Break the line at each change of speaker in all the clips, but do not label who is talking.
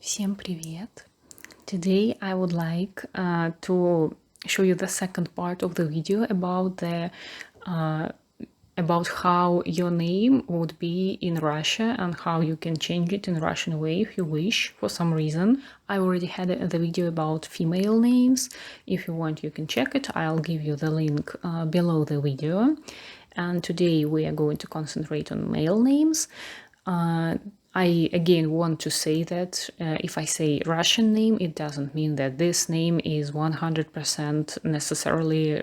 Всем привет! Today I would like to show you the second part of the video about how your name would be in Russia and how you can change it in Russian way if you wish for some reason. I already had the video about female names. If you want, you can check it. I'll give you the link below the video. And today we are going to concentrate on male names. I again want to say that if I say Russian name, it doesn't mean that this name is 100% necessarily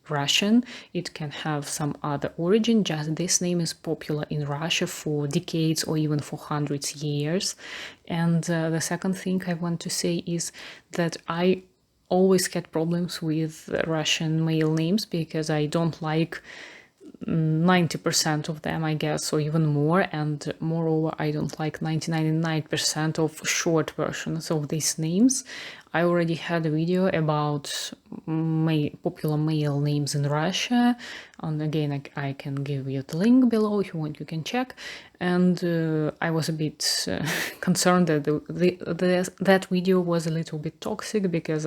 Russian. It can have some other origin, just this name is popular in Russia for decades or even for hundreds of years. And the second thing I want to say is that I always had problems with Russian male names because I don't like 90% of them, I guess, or even more, and moreover I don't like 99% of short versions of these names. I already had a video about popular male names in Russia, and again I can give you the link below if you want, you can check. And I was a bit concerned that that video was a little bit toxic because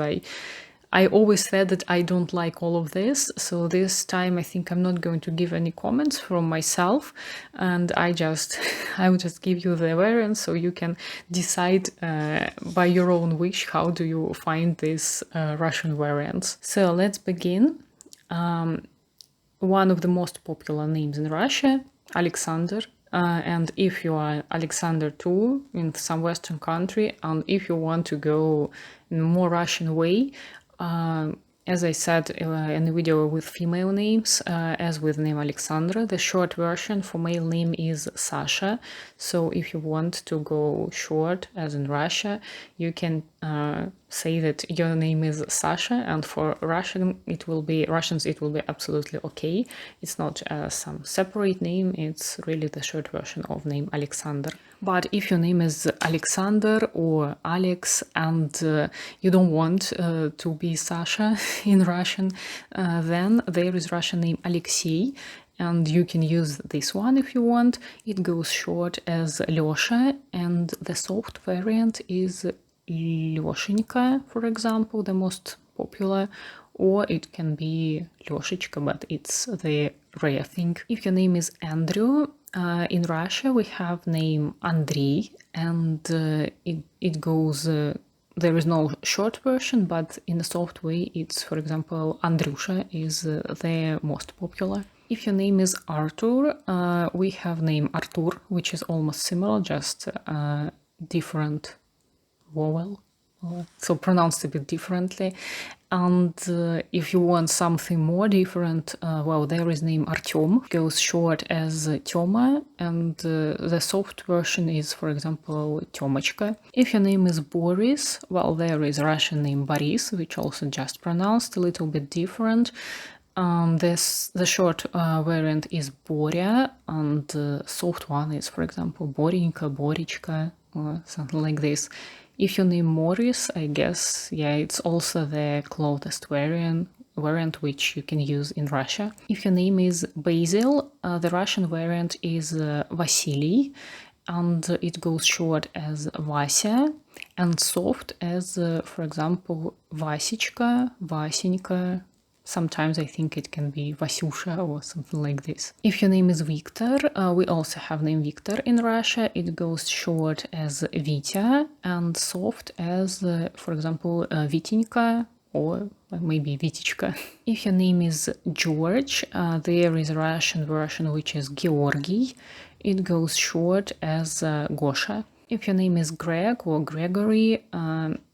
I always said that I don't like all of this, so this time I think I'm not going to give any comments from myself, and I will just give you the variants so you can decide by your own wish how do you find these Russian variants. So let's begin. One of the most popular names in Russia, Alexander. And if you are Alexander too in some Western country, and if you want to go in a more Russian way, as I said in the video with female names, as with name Alexandra, the short version for male name is Sasha. So if you want to go short, as in Russia, you can say that your name is Sasha, and for Russians it will be absolutely okay. It's not some separate name, it's really the short version of name Alexander. But if your name is Alexander or Alex and you don't want to be Sasha in Russian, then there is Russian name Alexei, and you can use this one if you want. It goes short as Lёша, and the soft variant is Lёшенька, for example, the most popular, or it can be Lёшечка, but it's the rare thing. If your name is Andrew, in Russia we have name Andrei, and it goes there is no short version, but in a soft way it's, for example, Andrusha is the most popular. If your name is Arthur, we have name Artur, which is almost similar, just different vowel, so pronounced a bit differently. And if you want something more different, well, there is name Artyom, goes short as Tёма, and the soft version is, for example, Tёмочка. If your name is Boris, well, there is Russian name Boris, which also just pronounced a little bit different. The short variant is Боря, and the soft one is, for example, Боренька, Боречка, or something like this. If your name Morris, I guess, yeah, it's also the closest variant which you can use in Russia. If your name is Basil, the Russian variant is Vasily, and it goes short as Vasya, and soft as, for example, Vasichka, Vasenька. Sometimes I think it can be Vasyusha or something like this. If your name is Victor, we also have name Victor in Russia. It goes short as Vitya and soft as, for example, Vitenька or maybe Vitichka. If your name is George, there is a Russian version which is Georgy. It goes short as Gosha. If your name is Greg or Gregory,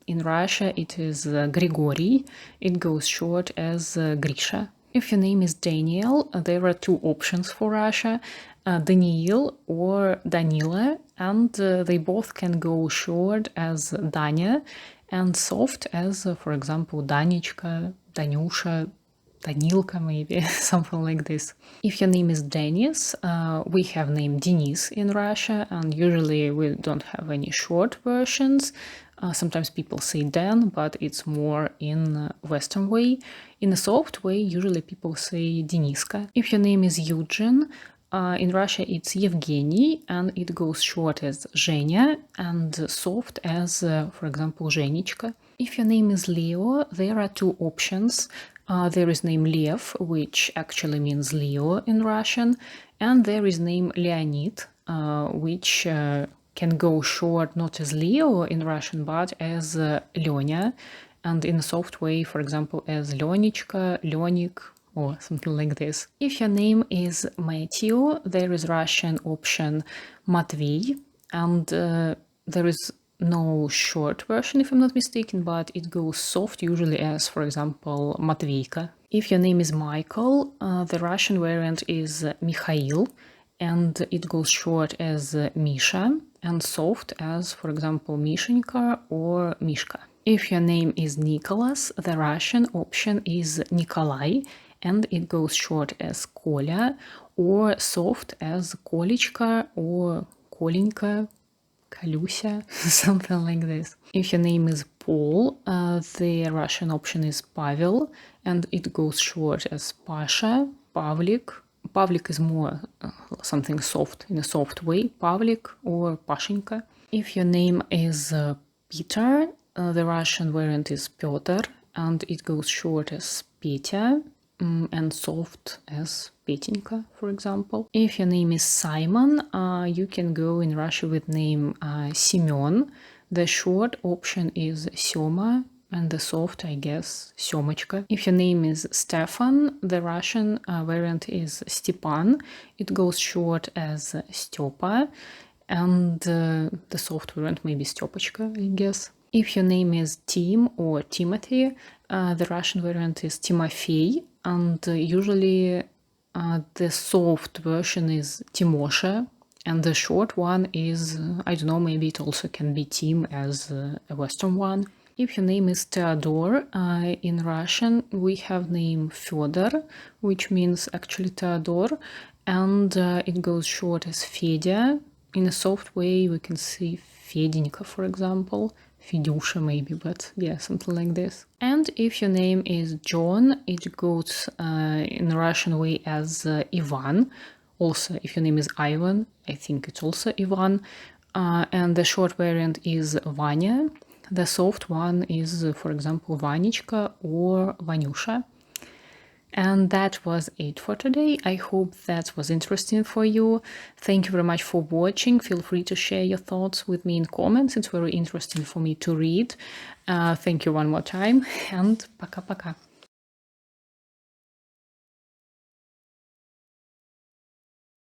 in Russia it is Grigory. It goes short as Grisha. If your name is Daniel, there are two options for Russia, Daniil or Danila, and they both can go short as Danya and soft as, for example, Danichka, Danyusha, Danilka, maybe, something like this. If your name is Denis, we have name Denis in Russia, and usually we don't have any short versions. Sometimes people say Dan, but it's more in Western way. In a soft way, usually people say Deniska. If your name is Eugene, In Russia, it's Yevgeny, and it goes short as Zhenya and soft as, for example, Zhenichka. If your name is Leo, there are two options. There is name Lev, which actually means Leo in Russian, and there is name Leonid, which can go short not as Leo in Russian, but as Lenya, and in a soft way, for example, as Lenichka, Leonik, or something like this. If your name is Matthew, there is Russian option Matvey, and there is no short version if I'm not mistaken, but it goes soft usually as, for example, Matveyka. If your name is Michael, the Russian variant is Mikhail, and it goes short as Misha and soft as, for example, Mishenka or Mishka. If your name is Nicholas, the Russian option is Nikolai, and it goes short as Kolya or soft as Kolichka or Kolinka, Kalusia, something like this. If your name is Paul, the Russian option is Pavel, and it goes short as Pasha, Pavlik. Pavlik is more something soft, in a soft way, Pavlik or Pashenka. If your name is Peter, the Russian variant is Pyotr, and it goes short as Petya and soft as Petinka, for example. If your name is Simon, you can go in Russia with name Semyon. The short option is Sema, and the soft, I guess, Semachka. If your name is Stefan, the Russian variant is Stepan. It goes short as Stepa, and the soft variant may be Stepachka, I guess. If your name is Tim or Timothy, the Russian variant is Timofey, and usually the soft version is Timosha, and the short one is, I don't know, maybe it also can be Tim as a Western one. If your name is Theodore, in Russian we have name Fyodor, which means actually Theodore, and it goes short as Fedya. In a soft way we can see Fedinka, for example, Fedusha maybe, but yeah, something like this. And if your name is John, it goes in a Russian way as Ivan. Also, if your name is Ivan, I think it's also Ivan. And the short variant is Vanya. The soft one is, for example, Vanichka or Vanyusha. And that was it for today. I hope that was interesting for you. Thank you very much for watching. Feel free to share your thoughts with me in comments. It's very interesting for me to read. Thank you one more time, and пока-пока.